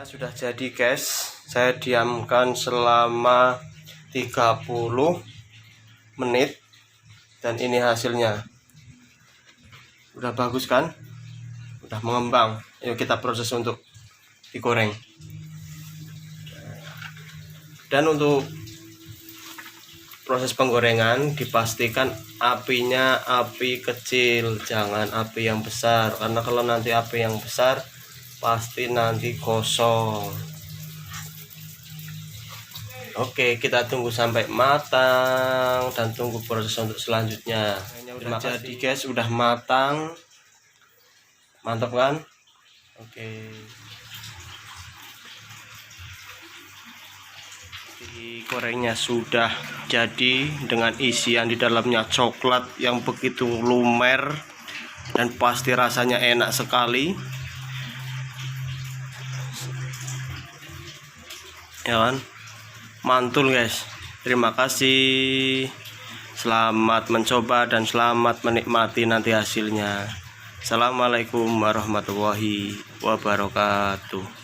Sudah jadi guys, saya diamkan selama 30 menit dan ini hasilnya. Udah bagus kan? Udah mengembang. Yuk kita proses untuk digoreng. Dan untuk proses penggorengan dipastikan apinya api kecil, jangan api yang besar, karena kalau nanti api yang besar pasti nanti gosong. Oke, kita tunggu sampai matang dan tunggu proses untuk selanjutnya. Terima kasih. Jadi guys, udah matang, mantap kan? Oke, gorengnya sudah jadi dengan isian di dalamnya coklat yang begitu lumer dan pasti rasanya enak sekali, ya kan? Mantul guys. Terima kasih, selamat mencoba dan selamat menikmati nanti hasilnya. Assalamualaikum warahmatullahi wabarakatuh.